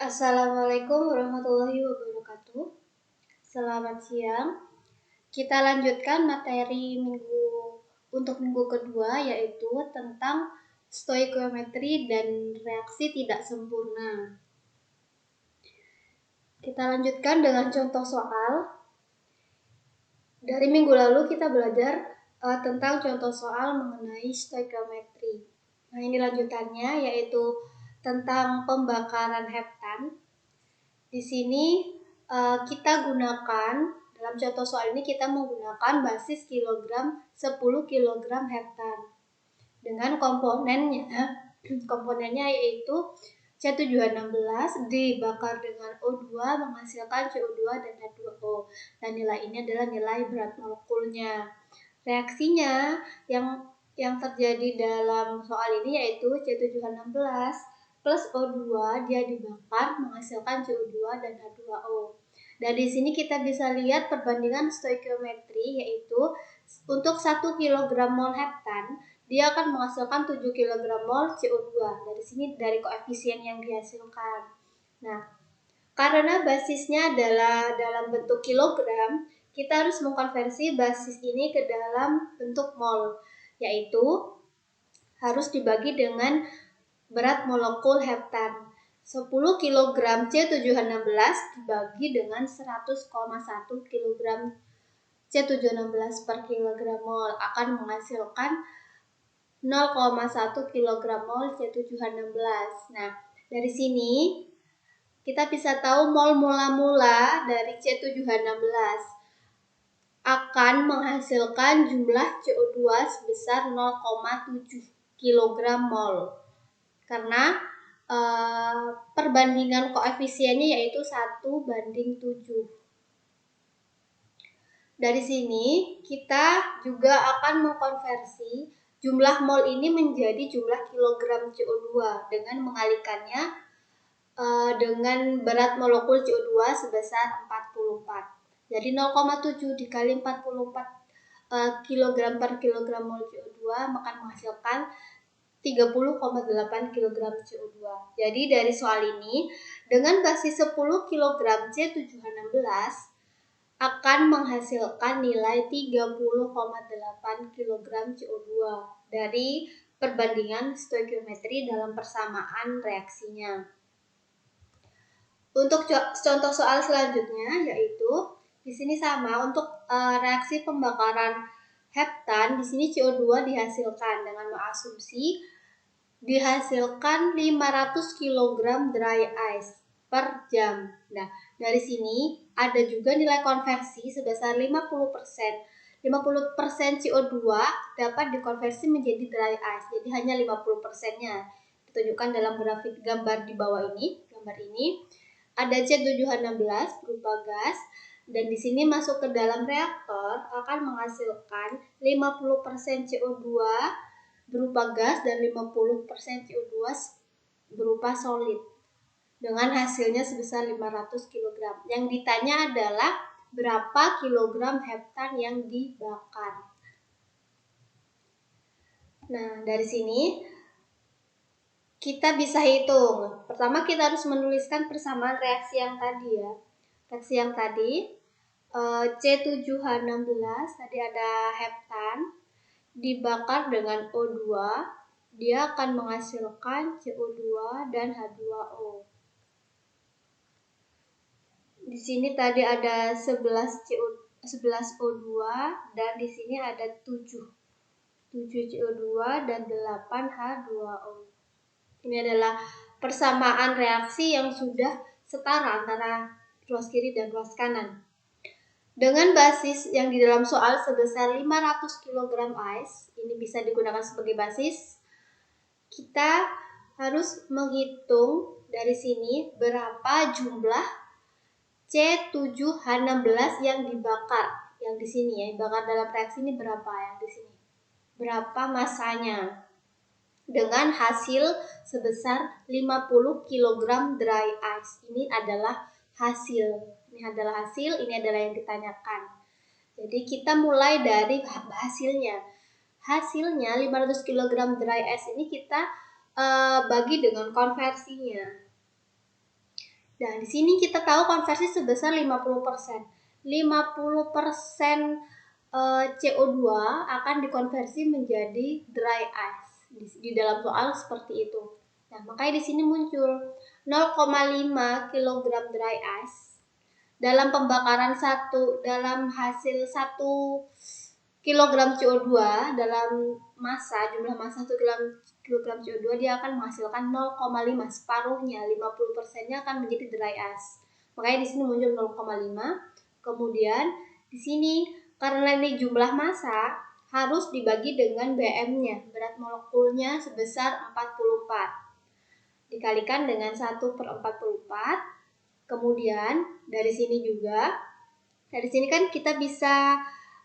Assalamualaikum warahmatullahi wabarakatuh. Selamat siang. Kita lanjutkan materi minggu kedua, yaitu tentang stoikiometri dan reaksi tidak sempurna. Kita lanjutkan dengan contoh soal. Dari minggu lalu kita belajar tentang contoh soal mengenai stoikiometri. Nah, ini lanjutannya, yaitu tentang pembakaran heptan. Di sini kita gunakan, dalam contoh soal ini kita menggunakan basis kilogram 10 kg heptan dengan komponennya yaitu C7H16 dibakar dengan O2 menghasilkan CO2 dan H2O, dan nilai ini adalah nilai berat molekulnya. Reaksinya yang terjadi dalam soal ini yaitu C7H16 plus O2 dia dibakar menghasilkan CO2 dan H2O. Dan di sini kita bisa lihat perbandingan stoikiometri, yaitu untuk 1 kg mol heptan dia akan menghasilkan 7 kg mol CO2. Dari sini dari koefisien yang dihasilkan. Nah, karena basisnya adalah dalam bentuk kilogram, kita harus mengkonversi basis ini ke dalam bentuk mol, yaitu harus dibagi dengan berat molekul heptan. 10 kg C7H16 dibagi dengan 100,1 kg C716 per kilogram mol akan menghasilkan 0,1 kg mol C7H16. Nah, dari sini kita bisa tahu mol mula dari C7H16 akan menghasilkan jumlah CO2 sebesar 0,7 kg mol. Karena perbandingan koefisiennya yaitu 1:7. Dari sini kita juga akan mengkonversi jumlah mol ini menjadi jumlah kilogram CO2 dengan mengalikannya dengan berat molekul CO2 sebesar 44. Jadi 0,7 dikali 44 kg per kilogram mol CO2 akan menghasilkan 30,8 kg CO2. Jadi dari soal ini, dengan basis 10 kg C7H16 akan menghasilkan nilai 30,8 kg CO2 dari perbandingan stoikiometri dalam persamaan reaksinya. Untuk contoh soal selanjutnya, yaitu di sini sama untuk reaksi pembakaran heptan. Di sini CO2 dihasilkan dengan mengasumsi dihasilkan 500 kg dry ice per jam. Nah, dari sini ada juga nilai konversi sebesar 50%. 50% CO2 dapat dikonversi menjadi dry ice. Jadi hanya 50%-nya. Ditunjukkan dalam grafik gambar di bawah ini. Gambar ini ada C7H16 berupa gas, dan di sini masuk ke dalam reaktor akan menghasilkan 50% CO2 berupa gas dan 50% CO2 berupa solid dengan hasilnya sebesar 500 kg. Yang ditanya adalah berapa kilogram heptan yang dibakar. Nah, dari sini kita bisa hitung. Pertama kita harus menuliskan persamaan reaksi yang tadi ya. Reaksi yang tadi C7H16 tadi ada heptan dibakar dengan O2, dia akan menghasilkan CO2 dan H2O. Di sini tadi ada 11 O2 dan di sini ada 7 CO2 dan 8 H2O. Ini adalah persamaan reaksi yang sudah setara antara ruas kiri dan ruas kanan. Dengan basis yang di dalam soal sebesar 500 kg ice, ini bisa digunakan sebagai basis. Kita harus menghitung dari sini berapa jumlah C7H16 yang dibakar. Yang di sini ya, dibakar dalam reaksi ini berapa yang di sini? Berapa masanya? Dengan hasil sebesar 50 kg dry ice. Ini adalah hasil. Ini adalah hasil, ini adalah yang ditanyakan. Jadi kita mulai dari hasilnya. Hasilnya 500 kg dry ice ini kita bagi dengan konversinya. Dan di sini kita tahu konversi sebesar 50%. 50% CO2 akan dikonversi menjadi dry ice. Di dalam soal seperti itu. Nah, makanya di sini muncul 0,5 kg dry ice dalam pembakaran dalam hasil 1 kilogram CO2 dalam jumlah massa 1 kilogram CO2 dia akan menghasilkan 0,5, separuhnya 50%-nya akan menjadi dry ice. Makanya di sini muncul 0,5. Kemudian di sini karena ini jumlah massa harus dibagi dengan BM-nya, berat molekulnya sebesar 44. Dikalikan dengan 1/44. Kemudian dari sini kan kita bisa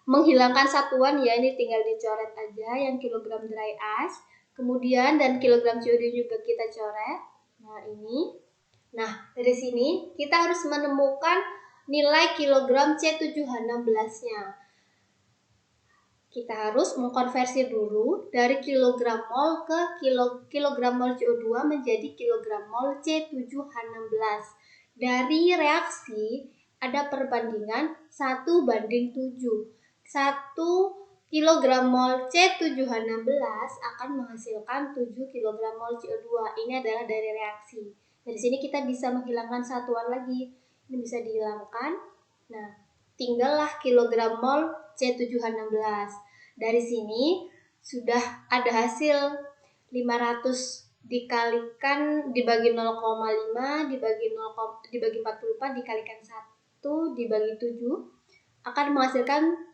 menghilangkan satuan ya, ini tinggal dicoret aja yang kilogram dry ice. Kemudian dan kilogram CO2 juga kita coret. Nah, ini. Nah, dari sini kita harus menemukan nilai kilogram C7H16-nya. Kita harus mengkonversi dulu dari kilogram mol ke kilogram mol CO2 menjadi kilogram mol C7H16. Dari reaksi ada perbandingan 1:7. 1 kg mol C7H16 akan menghasilkan 7 kg mol CO2. Ini adalah dari reaksi. Dari sini kita bisa menghilangkan satuan lagi. Ini bisa dihilangkan. Nah, tinggallah kilogram mol C7H16. Dari sini sudah ada hasil 500 dikalikan dibagi 0,5 dibagi 44 dikalikan 1 dibagi 7 akan menghasilkan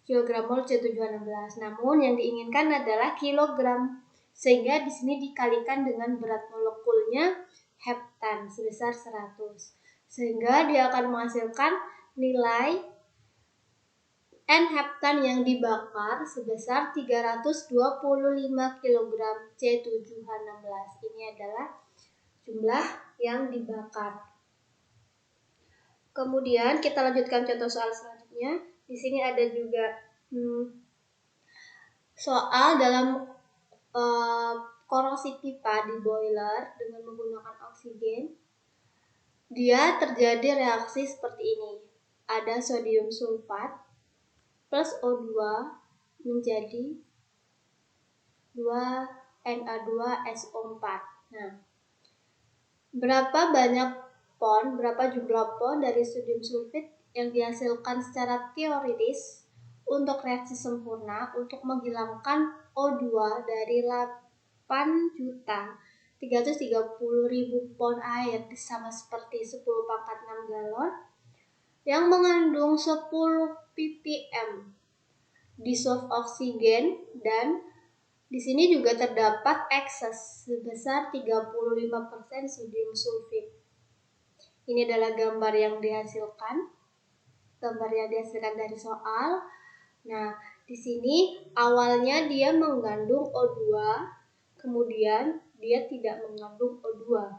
kilogram mol C7H16. Namun yang diinginkan adalah kilogram, sehingga di sini dikalikan dengan berat molekulnya heptan sebesar 100. Sehingga dia akan menghasilkan nilai N-heptan yang dibakar sebesar 325 kg C7H16. Ini adalah jumlah yang dibakar. Kemudian kita lanjutkan contoh soal selanjutnya. Di sini ada juga soal dalam korosi pipa di boiler dengan menggunakan oksigen. Dia terjadi reaksi seperti ini. Ada sodium sulfat plus O2 menjadi 2Na2SO4. Nah, berapa jumlah pon dari sodium sulfit yang dihasilkan secara teoritis untuk reaksi sempurna untuk menghilangkan O2 dari 8.330.000 pon air sama seperti 10⁻6 galon yang mengandung 10 ppm dissolved oksigen, dan di sini juga terdapat ekses sebesar 35% sodium sulfit. Ini adalah gambar yang dihasilkan dari soal. Nah, di sini awalnya dia mengandung O2, kemudian dia tidak mengandung O2.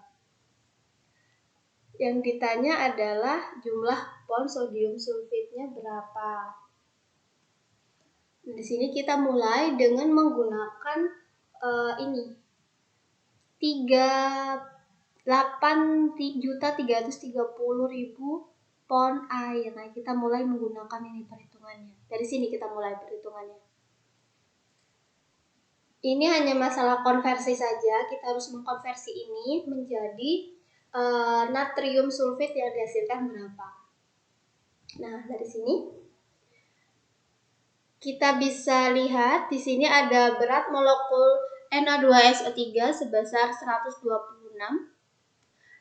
Yang ditanya adalah jumlah pon sodium sulfitnya berapa. Di sini kita mulai dengan menggunakan 8.330.000 pon air. Nah, kita mulai menggunakan ini perhitungannya. Dari sini kita mulai perhitungannya. Ini hanya masalah konversi saja. Kita harus mengkonversi ini menjadi natrium sulfit yang dihasilkan berapa. Nah, dari sini kita bisa lihat di sini ada berat molekul Na2SO3 sebesar 126.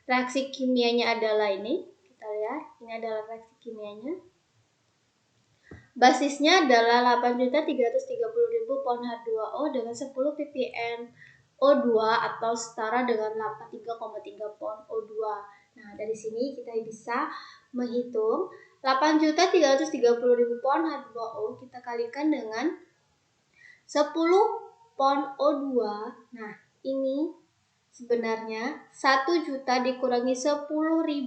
Reaksi kimianya adalah ini. Kita lihat, ini adalah reaksi kimianya. Basisnya adalah 8.330.000 pon H2O dengan 10 ppm O2 atau setara dengan 83,3 pon O2. Nah, dari sini kita bisa menghitung 8.330.000 pon H2O kita kalikan dengan 10 pon O2. Nah, ini sebenarnya 1 juta dikurangi 10.000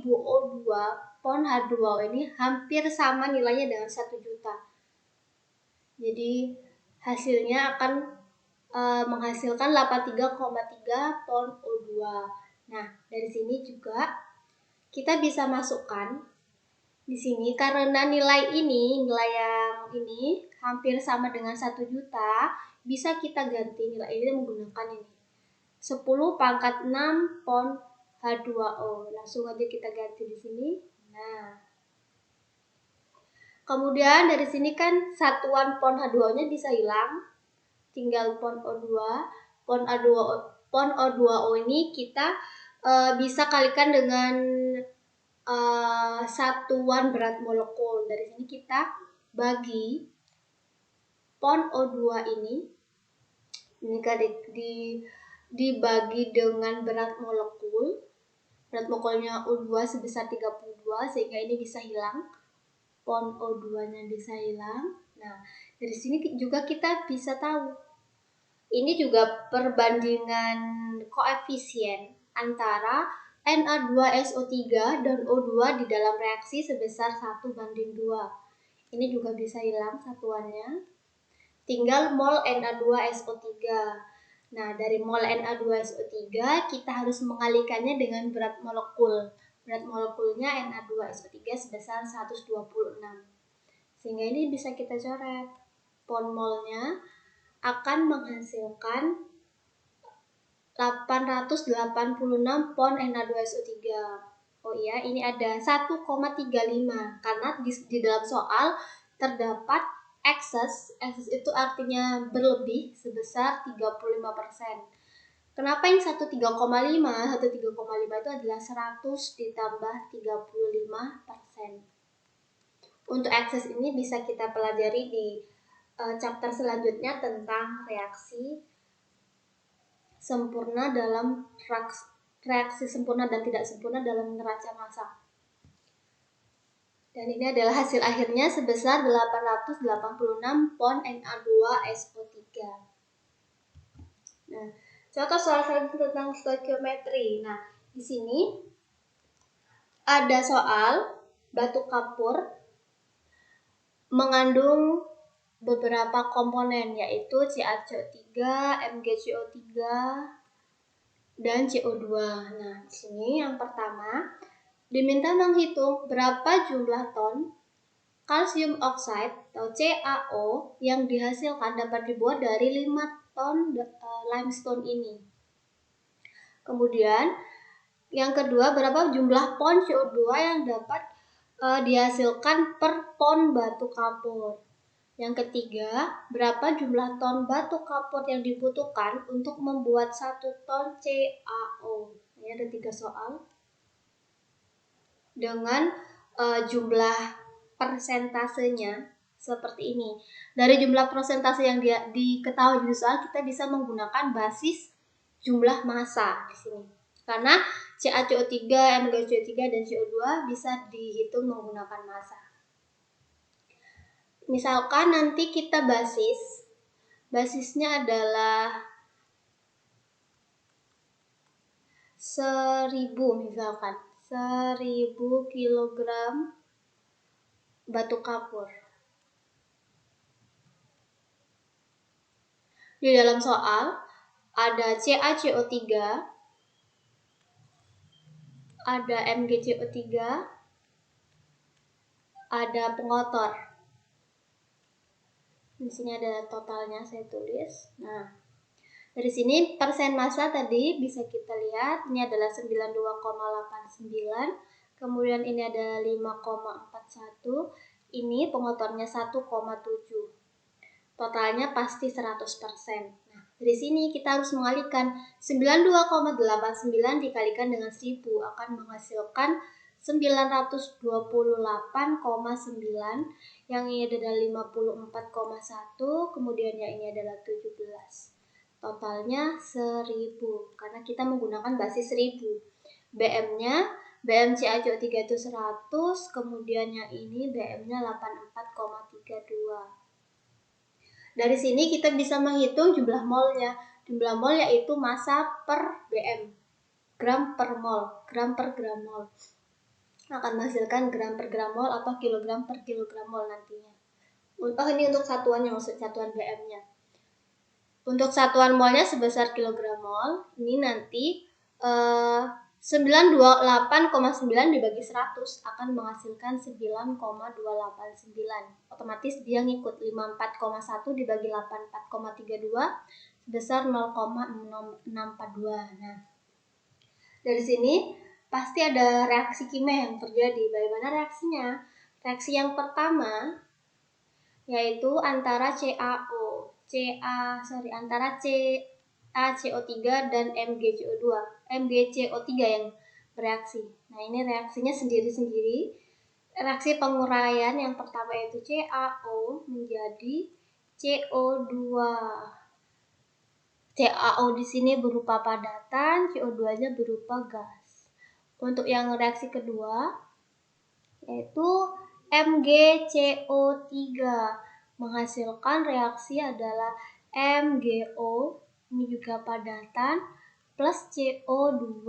O2 pon H2O ini hampir sama nilainya dengan 1 juta. Jadi hasilnya akan menghasilkan 83,3 pon O2. Nah, dari sini juga kita bisa masukkan di sini karena nilai yang ini hampir sama dengan 1 juta, bisa kita ganti nilai ini menggunakan ini 10 pangkat 6 pon H2O. Langsung aja kita ganti di sini. Nah, kemudian dari sini kan satuan pon H2O-nya bisa hilang, tinggal pon O2. Pon O2O ini kita bisa kalikan dengan satuan berat molekul. Dari sini kita bagi pon O2 ini kan dibagi dengan berat molekul. Berat molekulnya O2 sebesar 32, sehingga ini bisa hilang. Pon O2-nya bisa hilang. Nah, dari sini juga kita bisa tahu. Ini juga perbandingan koefisien antara Na2SO3 dan O2 di dalam reaksi sebesar 1:2. Ini juga bisa hilang satuannya. Tinggal mol Na2SO3. Nah, dari mol Na2SO3 kita harus mengalikannya dengan berat molekul. Berat molekulnya Na2SO3 sebesar 126. Sehingga ini bisa kita coret. Pon molnya akan menghasilkan 886 pon Na2SO3. Oh iya, ini ada 1,35 karena di dalam soal terdapat excess itu artinya berlebih sebesar 35%. Kenapa yang 13,5? 13,5 itu adalah 100 ditambah 35%. Untuk excess ini bisa kita pelajari di chapter selanjutnya tentang reaksi sempurna dalam reaksi sempurna dan tidak sempurna dalam neraca masak. Dan ini adalah hasil akhirnya sebesar 886 pon Na2SO3. Nah, contoh soal selanjutnya tentang stoikiometri. Nah, di sini ada soal batu kapur mengandung beberapa komponen, yaitu CaCO3, MgCO3, dan CO2. Nah, di sini yang pertama diminta menghitung berapa jumlah ton kalsium oxide atau CaO yang dihasilkan dapat dibuat dari 5 ton limestone ini. Kemudian yang kedua, berapa jumlah pon CO2 yang dapat dihasilkan per ton batu kapur. Yang ketiga, berapa jumlah ton batu kapur yang dibutuhkan untuk membuat 1 ton CaO. Ini ada 3 soal dengan jumlah persentasenya seperti ini. Dari jumlah persentase yang diketahui di soal, kita bisa menggunakan basis jumlah massa di sini. Karena CaCO3, MgCO3, dan CO2 bisa dihitung menggunakan massa. Misalkan nanti kita basisnya adalah 1000 misalkan, 1000 kg batu kapur. Di dalam soal ada CaCO3, ada MgCO3, ada pengotor. Di sini ada totalnya, saya tulis. Nah, dari sini persen massa tadi bisa kita lihat, ini adalah 92,89, kemudian ini ada 5,41, ini pengotornya 1,7. Totalnya pasti 100%. Nah, dari sini kita harus mengalihkan 92,89 dikalikan dengan 1000 akan menghasilkan 928,9, yang ini adalah 54,1, kemudian yang ini adalah 17. Totalnya 1000 karena kita menggunakan basis 1000. BM-nya, BM CaCO3 itu 100, kemudian yang ini BM-nya 84,32. Dari sini kita bisa menghitung jumlah molnya. Jumlah mol yaitu massa per BM. Gram per mol, gram per gram mol. Akan menghasilkan gram per gram mol atau kilogram per kilogram mol nantinya. Ini untuk satuannya, maksud satuan BM-nya. Untuk satuan molnya sebesar kilogram mol. Ini nanti 98,9 dibagi 100 akan menghasilkan 9,289. Otomatis dia ngikut 54,1 dibagi 84,32 sebesar 0,642. Nah, dari sini pasti ada reaksi kimia yang terjadi. Bagaimana reaksinya? Reaksi yang pertama yaitu antara antara CaCO3 dan MgCO2. MgCO3 yang bereaksi. Nah, ini reaksinya sendiri-sendiri. Reaksi penguraian yang pertama yaitu CaO menjadi CO2. CaO di sini berupa padatan, CO2-nya berupa gas. Untuk yang reaksi kedua yaitu MgCO3 menghasilkan reaksi adalah MgO, ini juga padatan, plus CO2,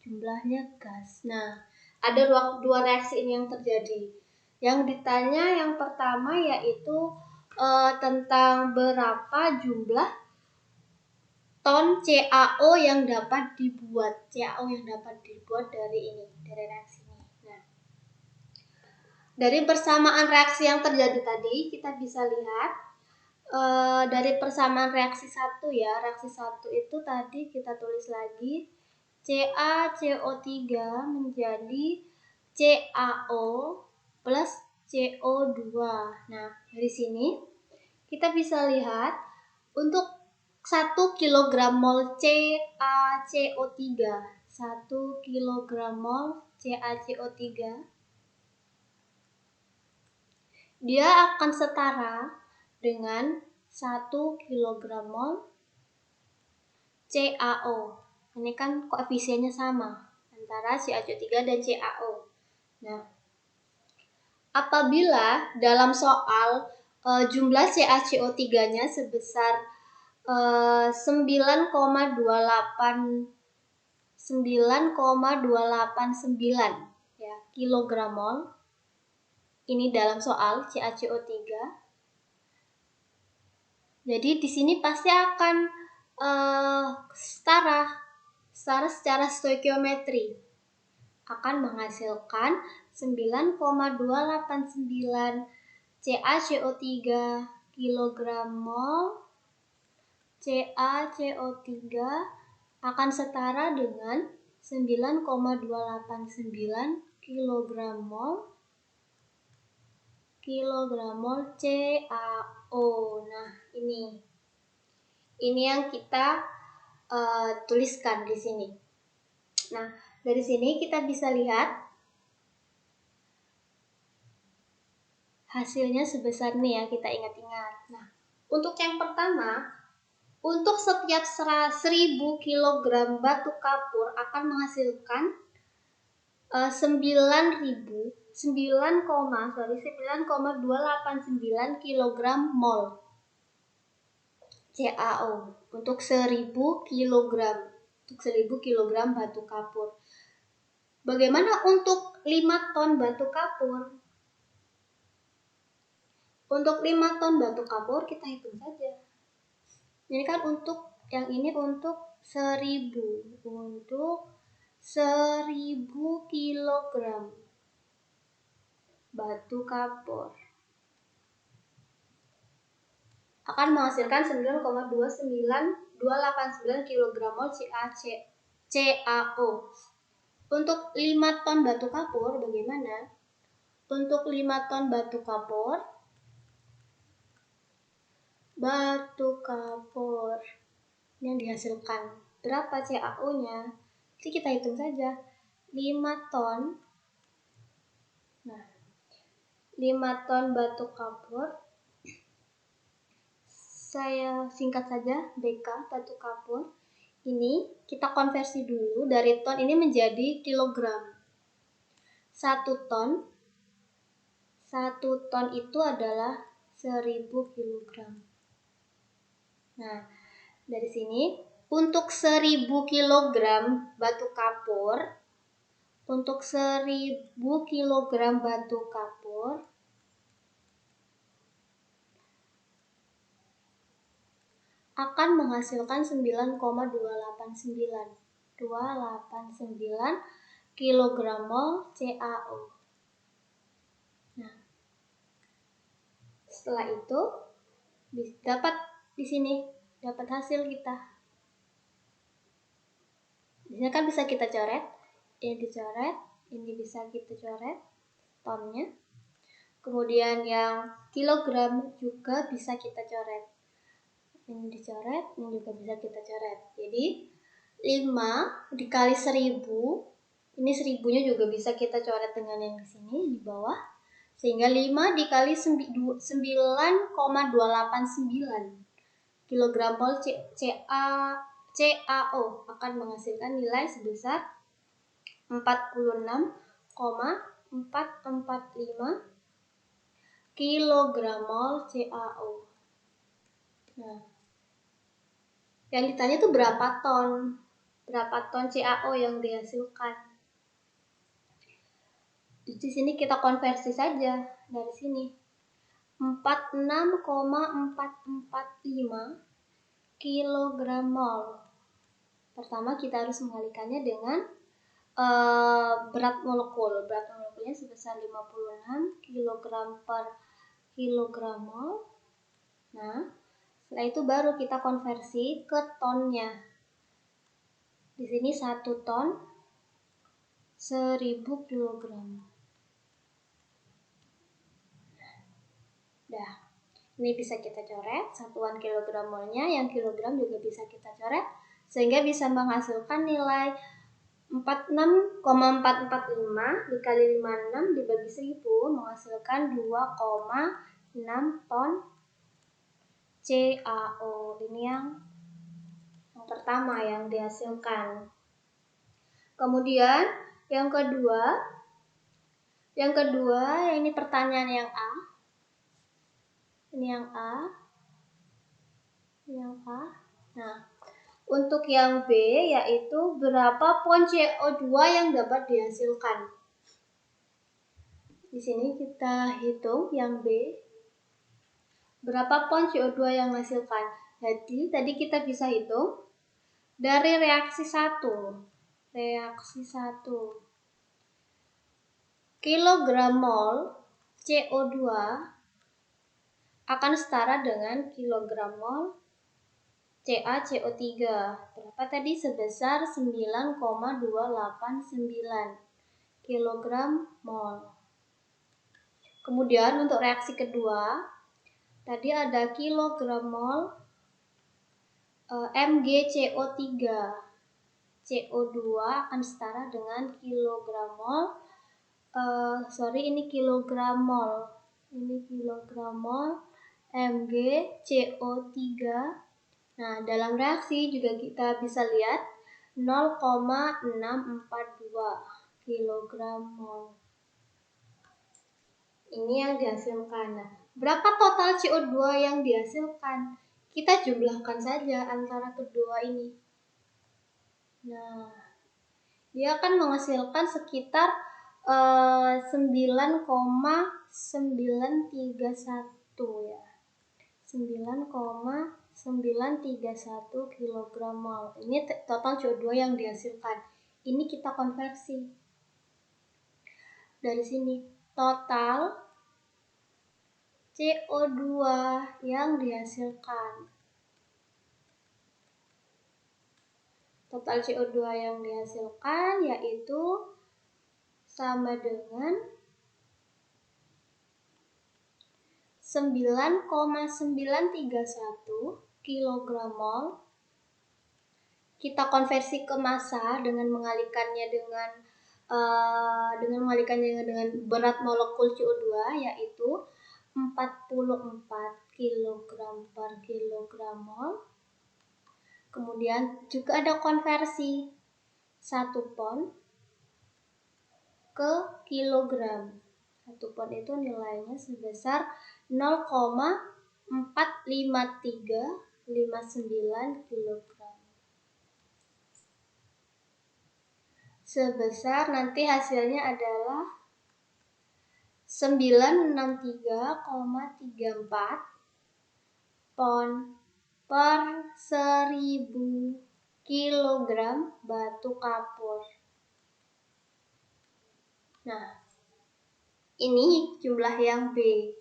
jumlahnya gas. Nah, ada dua reaksi ini yang terjadi. Yang ditanya yang pertama yaitu tentang berapa jumlah ton CaO yang dapat dibuat. CaO yang dapat dibuat dari reaksi ini. Nah, dari persamaan reaksi yang terjadi tadi, kita bisa lihat dari persamaan reaksi 1 ya. Reaksi 1 itu tadi kita tulis lagi CaCO3 menjadi CaO plus CO2. Nah, dari sini kita bisa lihat untuk 1 kg mol CaCO3, 1 kg mol CaCO3 dia akan setara dengan 1 kg mol CaO. Ini kan koefisiennya sama antara CaCO3 dan CaO. Nah, apabila dalam soal jumlah CaCO3-nya sebesar 9,289 ya, kilogram mol. Ini dalam soal CaCO3. Jadi di sini pasti akan setara secara stoikiometri akan menghasilkan 9,289 CaCO3 kilogram mol CaCO3 akan setara dengan 9,289 kilogram mol CaO. Nah, ini yang kita tuliskan di sini. Nah, dari sini kita bisa lihat hasilnya sebesar ini ya, kita ingat-ingat. Nah, untuk yang pertama, untuk setiap 1000 kg batu kapur akan menghasilkan 9,289 kg mol CaO untuk 1000 kg batu kapur. Bagaimana untuk 5 ton batu kapur? Untuk 5 ton batu kapur kita hitung saja. Ini kan untuk yang ini untuk 1000 kilogram batu kapur akan menghasilkan 9,29289 kg mol CaO. Untuk 5 ton batu kapur bagaimana? Untuk 5 ton batu kapur yang dihasilkan berapa CaO-nya? Jadi kita hitung saja 5 ton. Nah, 5 ton batu kapur, saya singkat saja BK batu kapur. Ini kita konversi dulu dari ton ini menjadi kilogram. 1 ton itu adalah 1000 kilogram. Nah, dari sini untuk 1000 kilogram batu kapur, akan menghasilkan 9,289. kg mol CaO. Nah, setelah itu dapat di sini dapat hasil kita. Di sini kan bisa kita coret, ini dicoret, ini bisa kita coret tonnya. Kemudian yang kilogram juga bisa kita coret. Ini dicoret, ini juga bisa kita coret. Jadi 5 dikali 1000, ini 1000-nya juga bisa kita coret dengan yang di sini di bawah. Sehingga 5 dikali 9,289 kg mol CaO akan menghasilkan nilai sebesar 46,445 kg mol CaO. Nah, yang ditanya itu berapa ton CaO yang dihasilkan. Di sini kita konversi saja dari sini. 46,445 kg mol. Pertama kita harus mengalikannya dengan berat molekul. Berat molekulnya sebesar 56 kg per kilogram mol. Nah, setelah itu baru kita konversi ke tonnya. Di sini 1 ton 1000 kg. Dah, ini bisa kita coret satuan kilogram molnya, yang kilogram juga bisa kita coret sehingga bisa menghasilkan nilai 46,445 dikali 56 dibagi 1000 menghasilkan 2,6 ton CaO. Ini yang pertama yang dihasilkan. Kemudian yang kedua ini pertanyaan yang A. Ini yang A. Nah, untuk yang B yaitu berapa pon CO2 yang dapat dihasilkan. Di sini kita hitung yang B. Berapa pon CO2 yang dihasilkan? Jadi tadi kita bisa hitung dari reaksi 1. Kilogram mol CO2 akan setara dengan kilogram mol CaCO3. Berapa tadi? Sebesar 9,289 kilogram mol. Kemudian untuk reaksi kedua, tadi ada kilogram mol MgCO3. CO2 akan setara dengan kilogram mol ini kilogram mol MgCO3. Nah, dalam reaksi juga kita bisa lihat 0,642 kg mol. Ini yang dihasilkan. Nah, berapa total CO2 yang dihasilkan? Kita jumlahkan saja antara kedua ini. Nah, dia akan menghasilkan sekitar 9,931 ya. 9,931 kg mol. Ini total CO2 yang dihasilkan. Ini kita konversi. Dari sini total CO2 yang dihasilkan. Total CO2 yang dihasilkan yaitu sama dengan 9,931 kg mol. Kita konversi ke massa dengan mengalikannya dengan berat molekul CO2 yaitu 44 kg per kilogram mol. Kemudian juga ada konversi 1 pon ke kilogram. 1 pon itu nilainya sebesar 0,45359 kg. Sebesar nanti hasilnya adalah 963,34 pon per 1000 kilogram batu kapur. Nah, ini jumlah yang B.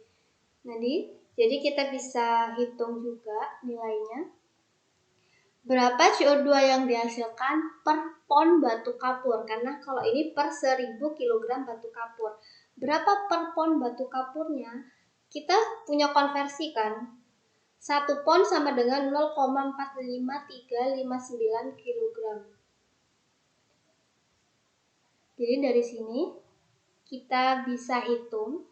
Jadi kita bisa hitung juga nilainya. Berapa CO2 yang dihasilkan per pon batu kapur? Karena kalau ini per 1000 kg batu kapur. Berapa per pon batu kapurnya? Kita punya konversi kan? 1 pon sama dengan 0,45359 kg. Jadi dari sini kita bisa hitung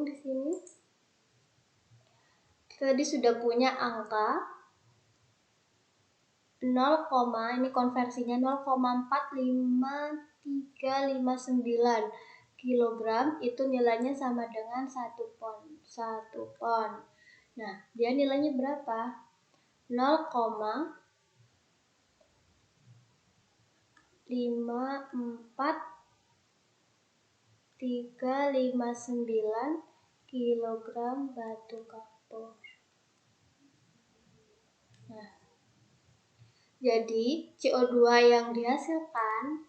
di sini. Tadi sudah punya angka 0, ini konversinya 0,45359 kg, itu nilainya sama dengan 1 pon. Nah, dia nilainya berapa? 0,54359 kg batu kapur. Nah, jadi CO2 yang dihasilkan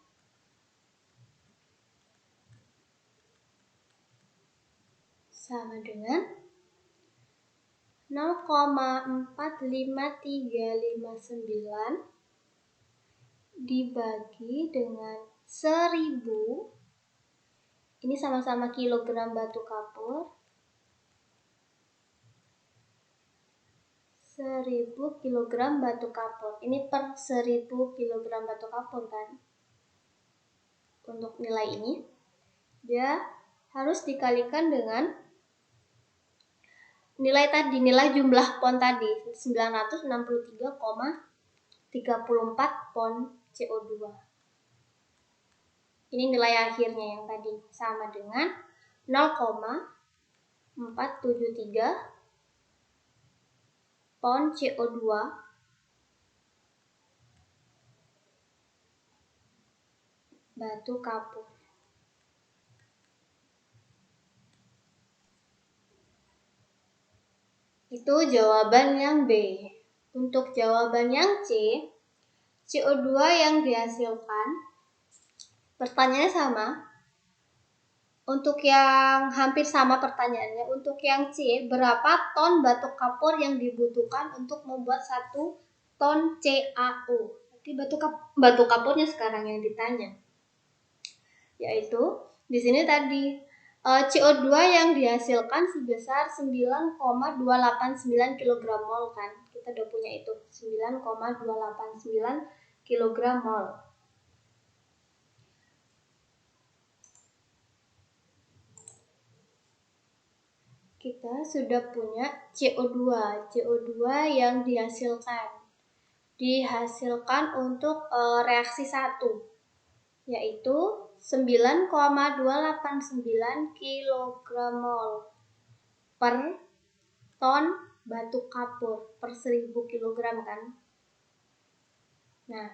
sama dengan 0,45359 dibagi dengan 1000. Ini sama-sama kilogram batu kapur. 1000 kg batu kapur. Ini per 1000 kg batu kapur kan. Untuk nilai ini dia harus dikalikan dengan nilai jumlah pon tadi, 963,34 pon CO2. Ini nilai akhirnya yang tadi sama dengan 0,473 pon CO2 batu kapur. Itu jawaban yang B. Untuk jawaban yang C, CO2 yang dihasilkan, pertanyaannya sama. Untuk yang hampir sama pertanyaannya, untuk yang C, berapa ton batu kapur yang dibutuhkan untuk membuat 1 ton CaO? Jadi batu kapurnya sekarang yang ditanya. Yaitu di sini tadi CO2 yang dihasilkan sebesar 9,289 kg mol kan. Kita udah punya itu, 9,289 kg mol. Kita sudah punya CO2 yang dihasilkan untuk reaksi 1, yaitu 9,289 kg mol per ton batu kapur per 1000 kg kan. Nah,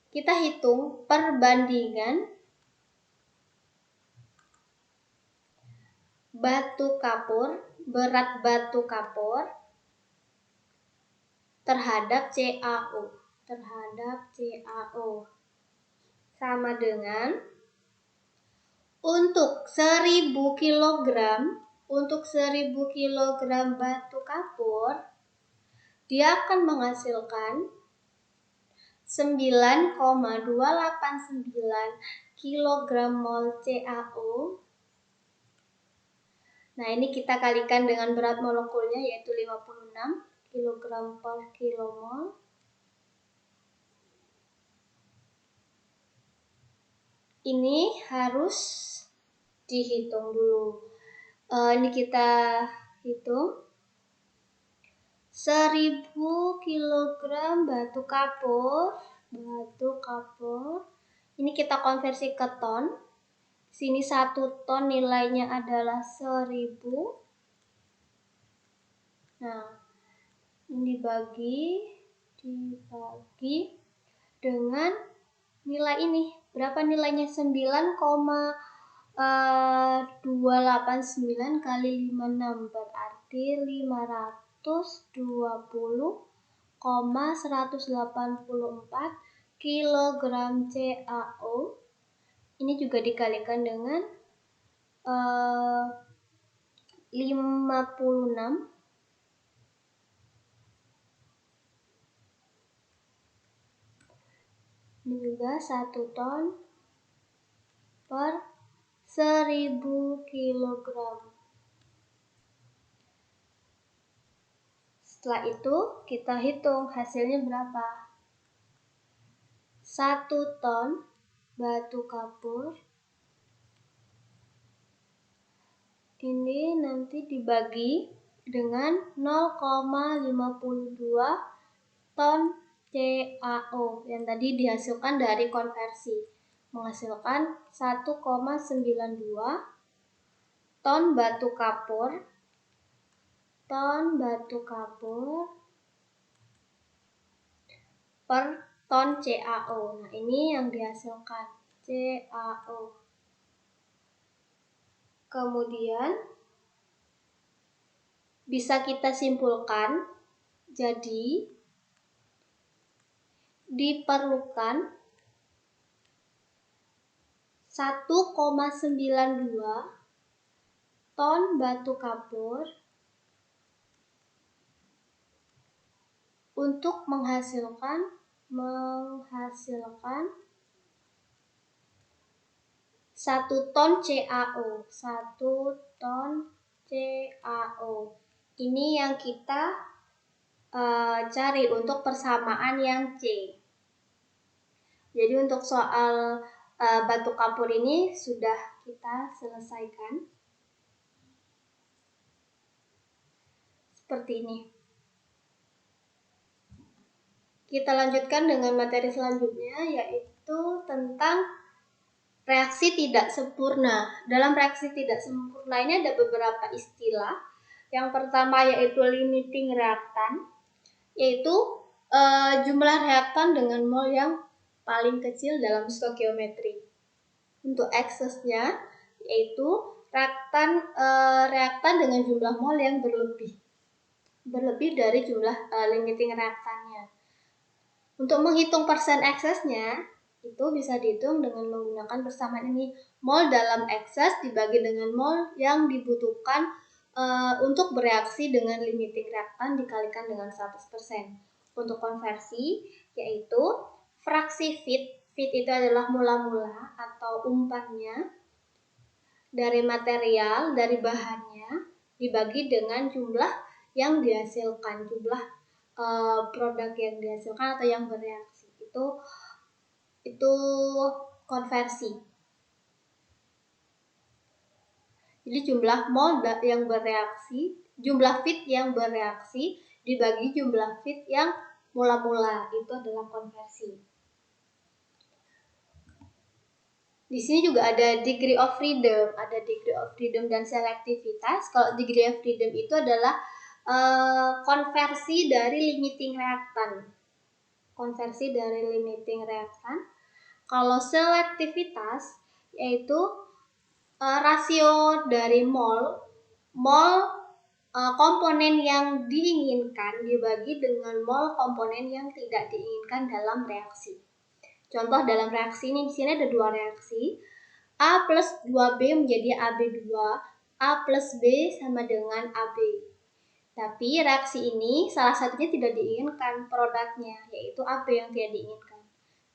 kita hitung perbandingan berat batu kapur terhadap CaO. Sama dengan untuk 1000 kg batu kapur, dia akan menghasilkan 9,289 kg mol CaO. Nah, ini kita kalikan dengan berat molekulnya, yaitu 56 kg per kilomol. Ini harus dihitung dulu. Ini kita hitung 1000 kg batu kapur. Ini kita konversi ke ton. Sini 1 ton nilainya adalah 1000. Nah, ini dibagi dengan nilai ini. Berapa nilainya? 9,289 289 kali 56 berarti 520,184 kilogram CaO. Ini juga dikalikan dengan 56. Ini juga 1 ton per 1000 kilogram. Setelah itu kita hitung hasilnya berapa. 1 ton batu kapur ini nanti dibagi dengan 0,52 ton CaO yang tadi dihasilkan dari konversi, menghasilkan 1,92 ton batu kapur per ton CaO. Nah, ini yang dihasilkan CaO. Kemudian bisa kita simpulkan, jadi diperlukan 1,92 ton batu kapur untuk menghasilkan 1 ton CaO. 1 ton CaO. Ini yang kita cari untuk persamaan yang C. Jadi untuk soal batu kapur ini sudah kita selesaikan. Seperti ini. Kita lanjutkan dengan materi selanjutnya, yaitu tentang reaksi tidak sempurna. Dalam reaksi tidak sempurna ini ada beberapa istilah. Yang pertama yaitu limiting reaktan, yaitu jumlah reaktan dengan mol yang paling kecil dalam stoikiometri. Untuk eksesnya yaitu reaktan dengan jumlah mol yang berlebih dari jumlah limiting reaktannya. Untuk menghitung persen eksesnya itu bisa dihitung dengan menggunakan persamaan ini, mol dalam ekses dibagi dengan mol yang dibutuhkan untuk bereaksi dengan limiting reaktan dikalikan dengan 100%. Untuk konversi yaitu fraksi fit itu adalah mula-mula atau umpannya dari material, dari bahannya dibagi dengan jumlah yang dihasilkan, jumlah produk yang dihasilkan atau yang bereaksi. Itu konversi. Jadi jumlah mol yang bereaksi, jumlah fit yang bereaksi dibagi jumlah fit yang mula-mula, itu adalah konversi. Di sini juga ada degree of freedom, dan selektivitas. Kalau degree of freedom itu adalah konversi dari limiting reaktan. Kalau selektivitas yaitu rasio dari mol komponen yang diinginkan dibagi dengan mol komponen yang tidak diinginkan dalam reaksi. Contoh dalam reaksi ini, di sini ada 2 reaksi. A plus 2B menjadi AB2, A plus B sama dengan AB. Tapi reaksi ini salah satunya tidak diinginkan produknya, yaitu AB yang tidak diinginkan.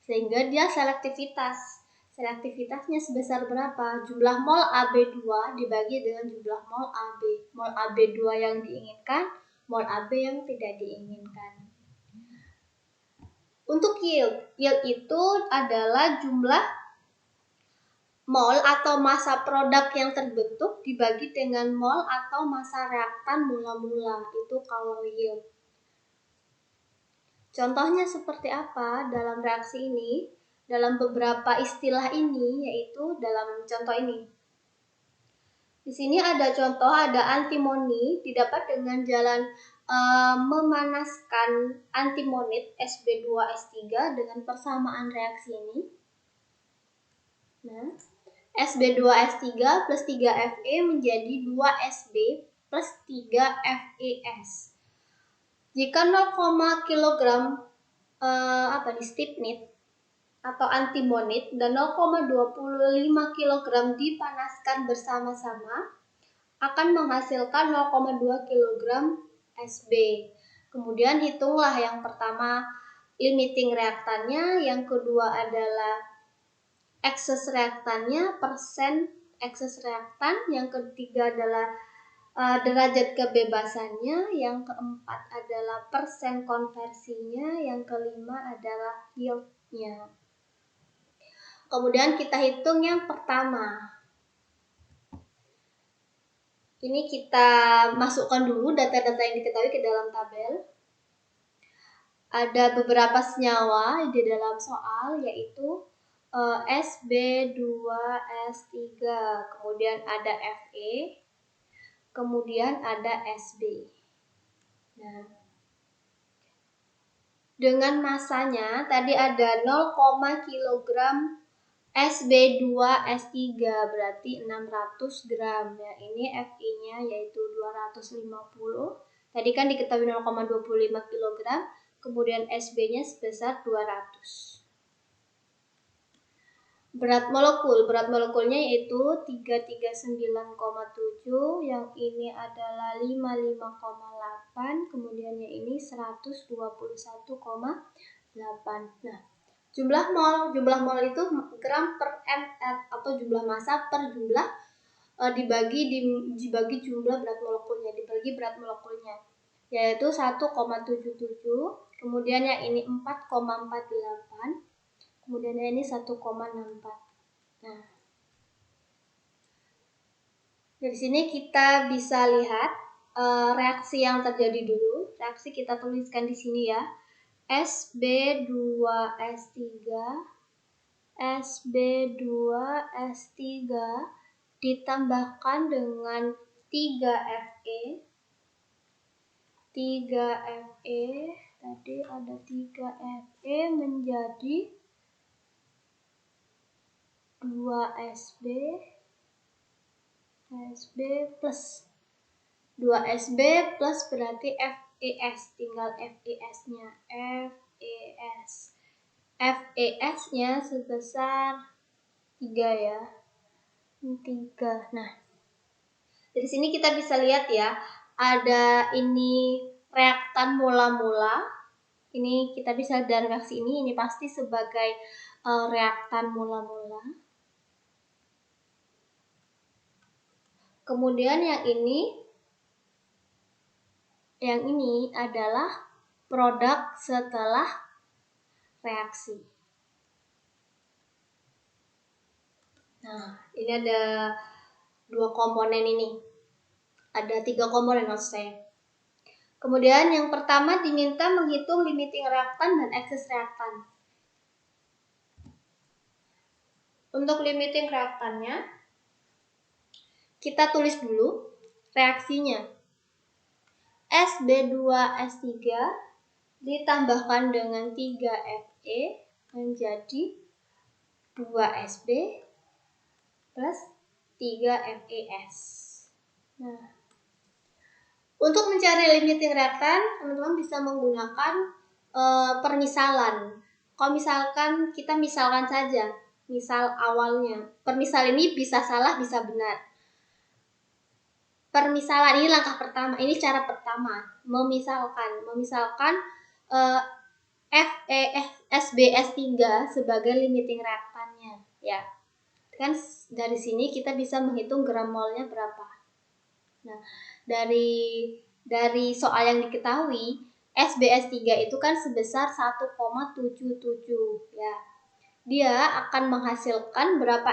Sehingga dia selektivitas. Selektivitasnya sebesar berapa? Jumlah mol AB2 dibagi dengan jumlah mol AB. Mol AB2 yang diinginkan, mol AB yang tidak diinginkan. Untuk yield itu adalah jumlah mol atau massa produk yang terbentuk dibagi dengan mol atau massa reaktan mula-mula. Itu kalau yield. Contohnya seperti apa dalam reaksi ini? Dalam beberapa istilah ini, yaitu dalam contoh ini. Di sini ada contoh, ada antimoni didapat dengan jalan memanaskan antimonit Sb2S3 dengan persamaan reaksi ini. Nah, Sb2S3 plus 3Fe menjadi 2Sb plus 3FeS. Jika 0, kg stibnit atau antimonit dan 0,25 kg dipanaskan bersama-sama, akan menghasilkan 0,2 kg Sb. Kemudian hitunglah yang pertama limiting reaktannya, yang kedua adalah excess reaktannya, persen excess reaktan, yang ketiga adalah derajat kebebasannya, yang keempat adalah persen konversinya, yang kelima adalah yieldnya. Kemudian kita hitung yang pertama. Ini kita masukkan dulu data-data yang diketahui ke dalam tabel. Ada beberapa senyawa di dalam soal, yaitu Sb2S3, kemudian ada Fe, kemudian ada Sb. Nah, dengan masanya tadi ada 0, kg Sb2S3 berarti 600 gram. Ya, ini Fe-nya yaitu 250. Tadi kan diketahui 0,25 kg, kemudian Sb-nya sebesar 200. Berat molekulnya yaitu 339,7, yang ini adalah 55,8, kemudian yang ini 121,8. Nah, jumlah mol itu gram per ml atau jumlah massa per jumlah dibagi jumlah berat molekulnya, yaitu 1,77, kemudian yang ini 4,48, kemudian yang ini 1,64. Nah, dari sini kita bisa lihat reaksi yang terjadi dulu. Reaksi kita tuliskan di sini ya. Sb2S3 ditambahkan dengan 3Fe. Tadi ada 3Fe menjadi 2Sb plus 2Sb plus berarti FeS, tinggal FeS-nya. FeS-nya sebesar 3 ya. 3. Nah, dari sini kita bisa lihat ya, ada ini reaktan mula-mula. Ini kita bisa dari reaksi ini pasti sebagai reaktan mula-mula. Kemudian yang ini adalah produk setelah reaksi. Nah, ini ada 2 komponen ini. Ada 3 komponen maksud saya. Kemudian yang pertama diminta menghitung limiting reaktan dan excess reaktan. Untuk limiting reaktannya, kita tulis dulu reaksinya. Sb2S3 ditambahkan dengan 3Fe menjadi 2Sb plus 3FeS. Nah, untuk mencari limiting reaktan, teman-teman bisa menggunakan permisalan. Kalau misalkan kita misalkan saja, misal awalnya. Permisal ini bisa salah, bisa benar. Permisalan ini langkah pertama, ini cara pertama, memisalkan SbS3 sebagai limiting reaktannya, ya. Kan dari sini kita bisa menghitung gram molnya berapa. Nah, dari soal yang diketahui, SbS3 itu kan sebesar 1,77 ya. Dia akan menghasilkan berapa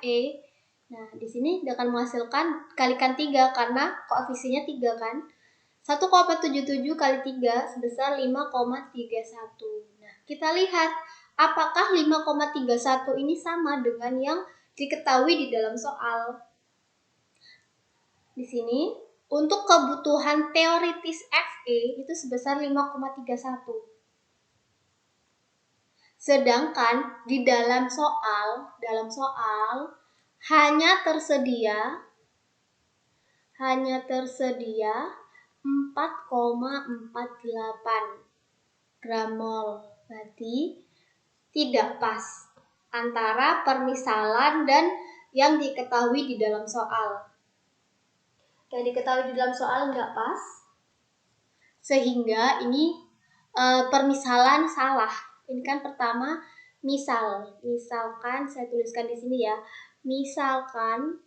Fe. Nah, di sini dia akan menghasilkan kalikan 3 karena koefisiennya 3 kan. 1,77 kali 3 sebesar 5,31. Nah, kita lihat apakah 5,31 ini sama dengan yang diketahui di dalam soal. Di sini, untuk kebutuhan teoritis Fe itu sebesar 5,31. Sedangkan di dalam soal hanya tersedia 4,48 gram mol. Berarti tidak pas antara permisalan dan yang diketahui di dalam soal. Yang diketahui di dalam soal nggak pas, sehingga ini permisalan salah. Ini kan pertama misalkan saya tuliskan di sini ya. Misalkan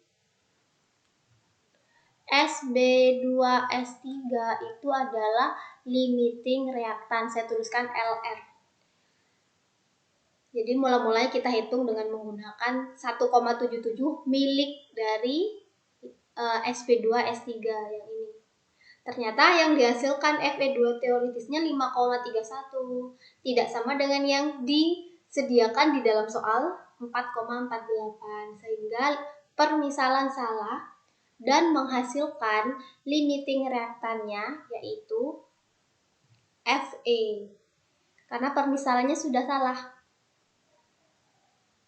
SB2S3 itu adalah limiting reaktan. Saya tuliskan LR. Jadi mula-mulanya kita hitung dengan menggunakan 1,77 milik dari SB2S3 yang ini. Ternyata yang dihasilkan Fe2 teoritisnya 5,31. Tidak sama dengan yang disediakan di dalam soal 4,48. Sehingga permisalan salah dan menghasilkan limiting reaktannya yaitu Fe. Karena permisalannya sudah salah.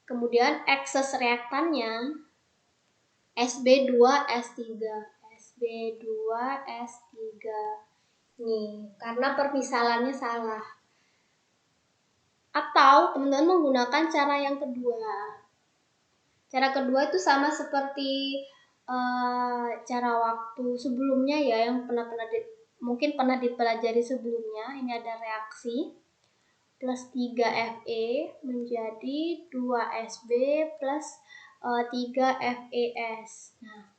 Kemudian ekses reaktannya SB2S3. SB2S3 nih, karena permisalannya salah. Atau teman-teman menggunakan cara yang kedua. Cara kedua itu sama seperti cara waktu sebelumnya ya, yang mungkin pernah dipelajari sebelumnya. Ini ada reaksi plus 3Fe menjadi 2Sb plus 3FeS. Nah,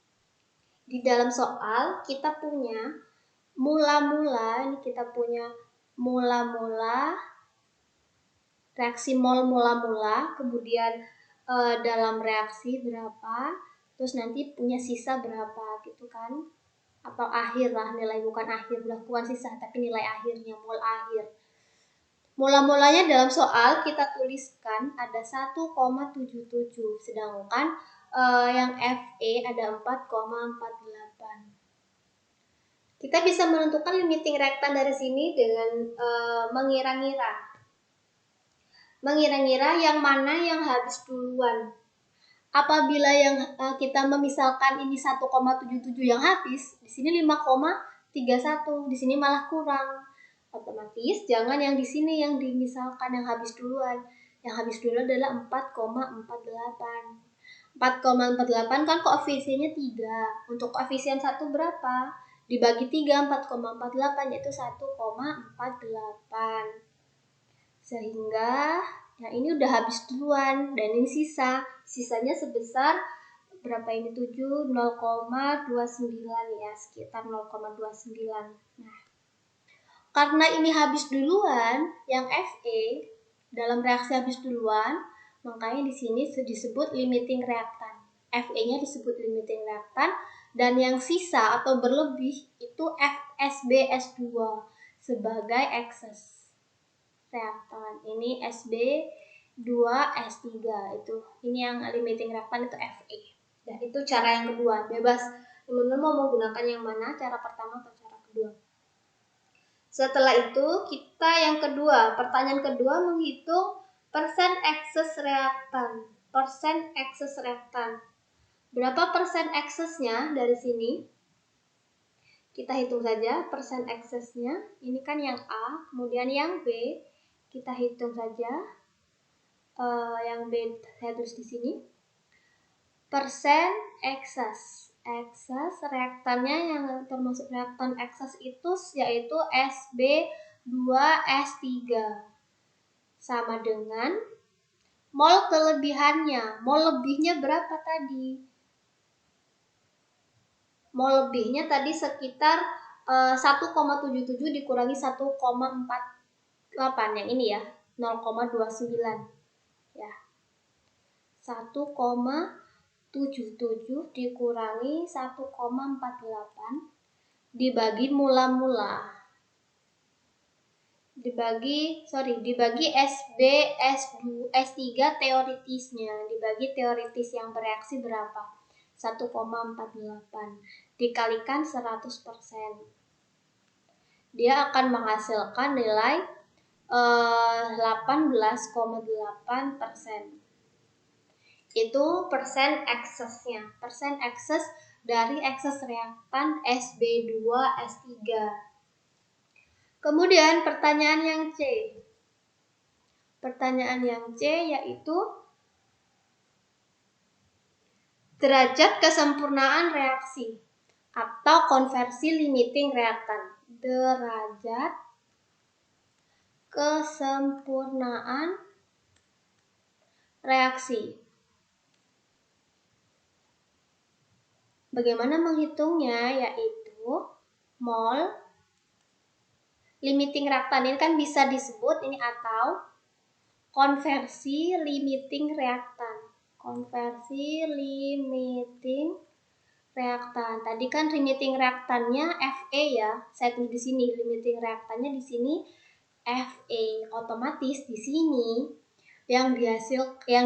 di dalam soal kita punya mula-mula reaksi mol mula-mula, kemudian dalam reaksi berapa, terus nanti punya sisa berapa gitu kan, atau akhir lah, nilai bukan akhir, bukan sisa tapi nilai akhirnya, mol akhir. Mula-mulanya dalam soal kita tuliskan ada 1,77, sedangkan yang Fe ada 4,48. Kita bisa menentukan limiting reaktan dari sini dengan mengira-ngira yang mana yang habis duluan. Apabila yang kita memisalkan ini 1,77 yang habis, di sini 5,31, di sini malah kurang. Otomatis jangan yang di sini yang dimisalkan yang habis duluan. Yang habis duluan adalah 4,48. 4,48 kan koefisiennya 3. Untuk koefisien 1 berapa? Dibagi 3, 4,48 yaitu 1,48. Sehingga ya ini udah habis duluan dan ini sisanya sebesar berapa ini 7, 0,29 ya, sekitar 0,29. Nah, karena ini habis duluan, yang Fe dalam reaksi habis duluan, makanya di sini disebut limiting reaktan. Fe-nya disebut limiting reaktan, dan yang sisa atau berlebih itu FSB-S2 sebagai excess reaktan. Ini SB2S3 itu. Ini yang limiting reaktan itu Fe. Dan itu cara yang kedua. Bebas teman-teman mau menggunakan yang mana, cara pertama atau cara kedua. Setelah itu kita yang kedua, pertanyaan kedua menghitung persen excess reaktan. Berapa persen excessnya dari sini? Kita hitung saja persen excessnya. Ini kan yang A, kemudian yang B kita hitung saja. Yang B saya tulis di sini. Persen excess reaktannya yang termasuk reaktan excess itu yaitu SB2S3 sama dengan mol kelebihannya. Mol lebihnya berapa tadi? Mol lebihnya tadi sekitar 1,77 dikurangi 1,48 yang ini ya, 0,29 ya. 1,77 dikurangi 1,48 dibagi mula-mula. Dibagi S3 teoritisnya, dibagi teoritis yang bereaksi berapa? 1,48 dikalikan 100%. Dia akan menghasilkan nilai 18,8%. Itu persen eksesnya, persen ekses dari ekses reaktan Sb2S3. Kemudian pertanyaan yang C. Pertanyaan yang C yaitu derajat kesempurnaan reaksi atau konversi limiting reaktan. Derajat kesempurnaan reaksi. Bagaimana menghitungnya? Yaitu mol limiting reaktan. Ini kan bisa disebut ini atau konversi limiting reaktan. Konversi limiting reaktan. Tadi kan limiting reaktannya Fe ya. Saya tulis di sini limiting reaktannya di sini Fe. Otomatis di sini yang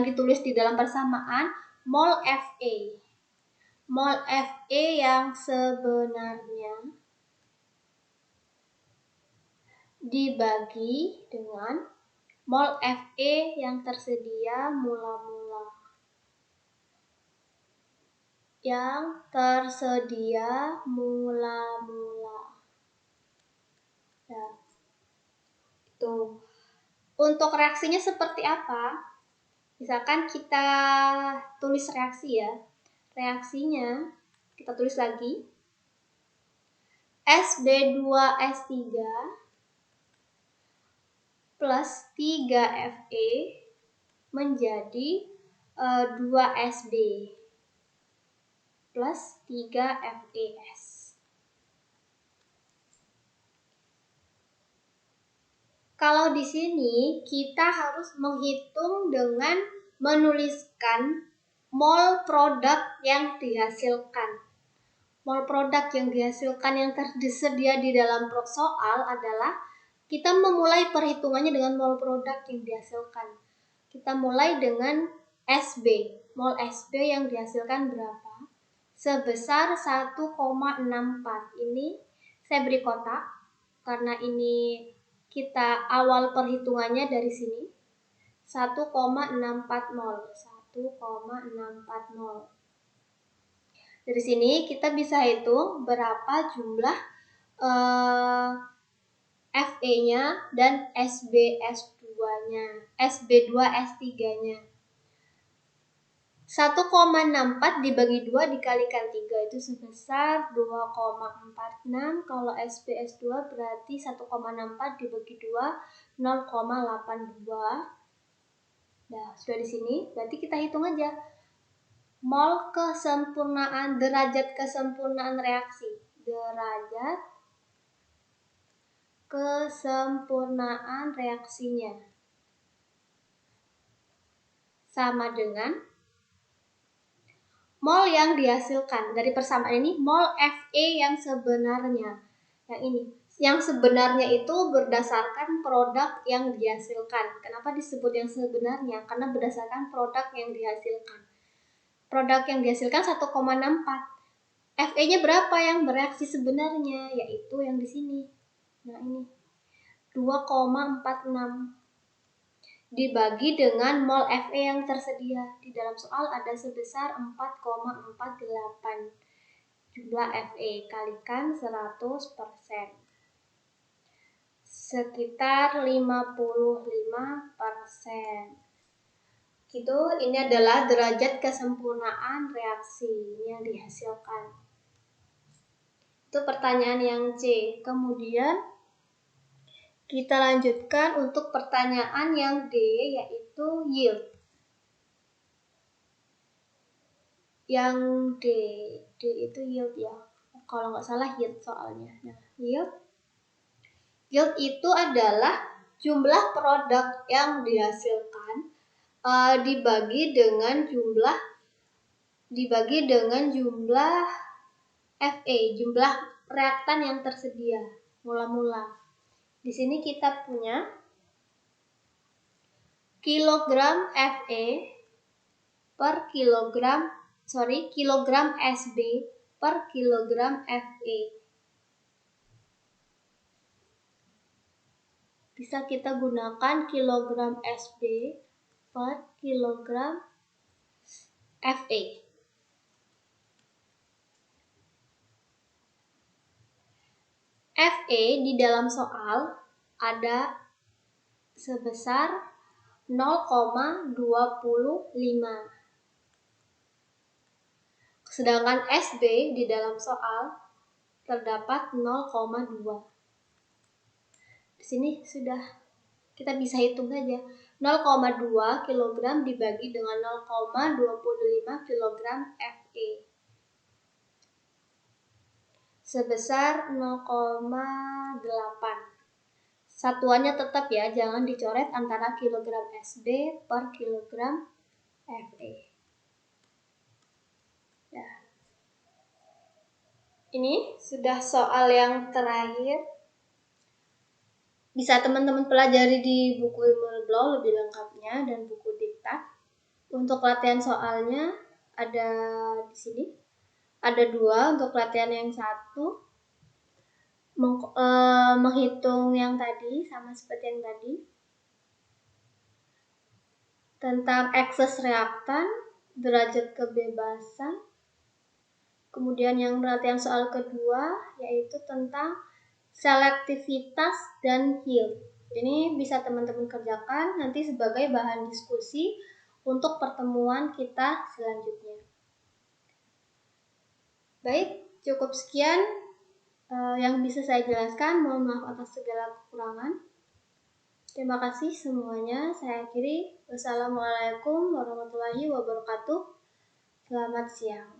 ditulis di dalam persamaan mol Fe. Mol Fe yang sebenarnya dibagi dengan mol Fe yang tersedia mula-mula. Yang tersedia mula-mula. Ya. Itu. Untuk reaksinya seperti apa? Misalkan kita tulis reaksi ya. Reaksinya kita tulis lagi. Sb2S3 plus 3Fe menjadi 2Sb plus 3FeS. Kalau di sini kita harus menghitung dengan menuliskan mol produk yang dihasilkan. Mol produk yang dihasilkan yang tersedia di dalam soal adalah kita memulai perhitungannya dengan mol produk yang dihasilkan. Kita mulai dengan Sb. Mol Sb yang dihasilkan berapa? Sebesar 1,64. Ini saya beri kotak karena ini kita awal perhitungannya dari sini 1,64 mol. 1,64 mol. Dari sini kita bisa hitung berapa jumlah Fe-nya dan SbS2-nya, Sb2S3-nya. 1,64 dibagi 2 dikalikan 3 itu sebesar 2,46. Kalau SbS2 berarti 1,64 dibagi 2 0,82. Nah, sudah di sini. Berarti kita hitung aja mol kesempurnaan, derajat kesempurnaan reaksi. Derajat kesempurnaan reaksinya sama dengan mol yang dihasilkan. Dari persamaan ini mol Fe yang sebenarnya. Yang ini. Yang sebenarnya itu berdasarkan produk yang dihasilkan. Kenapa disebut yang sebenarnya? Karena berdasarkan produk yang dihasilkan. Produk yang dihasilkan 1,64. Fe-nya berapa yang bereaksi sebenarnya? Yaitu yang di sini. Nah, ini. 2,46. Dibagi dengan mol Fe yang tersedia. Di dalam soal ada sebesar 4,48 jumlah Fe kalikan 100%. Sekitar 55%. Gitu, ini adalah derajat kesempurnaan reaksi yang dihasilkan. Itu pertanyaan yang C. Kemudian kita lanjutkan untuk pertanyaan yang D, yaitu yield. Yang D itu yield ya. Kalau nggak salah yield soalnya. Nah, yield itu adalah jumlah produk yang dihasilkan dibagi dengan jumlah Fe, jumlah reaktan yang tersedia mula-mula. Di sini kita punya kilogram Fe per kilogram Sb per kilogram Fe. bisa kita gunakan kilogram SB per kilogram FE. FE di dalam soal ada sebesar 0,25. Sedangkan SB di dalam soal terdapat 0,2. Di sini sudah kita bisa hitung saja. 0,2 kg dibagi dengan 0,25 kg Fe. Sebesar 0,8. Satuannya tetap ya, jangan dicoret antara kilogram SB per kilogram Fe. Ya. Ini sudah soal yang terakhir. Bisa teman-teman pelajari di buku Imulblaw lebih lengkapnya dan buku diktat. Untuk latihan soalnya ada di sini. Ada 2 untuk latihan yang 1. Menghitung yang tadi sama seperti yang tadi. Tentang ekses reaktan, derajat kebebasan. Kemudian yang latihan soal kedua yaitu tentang selektivitas dan yield. Ini bisa teman-teman kerjakan nanti sebagai bahan diskusi untuk pertemuan kita selanjutnya. Baik, cukup sekian yang bisa saya jelaskan. Mohon maaf atas segala kekurangan. Terima kasih semuanya. Saya akhiri. Wassalamualaikum warahmatullahi wabarakatuh. Selamat siang.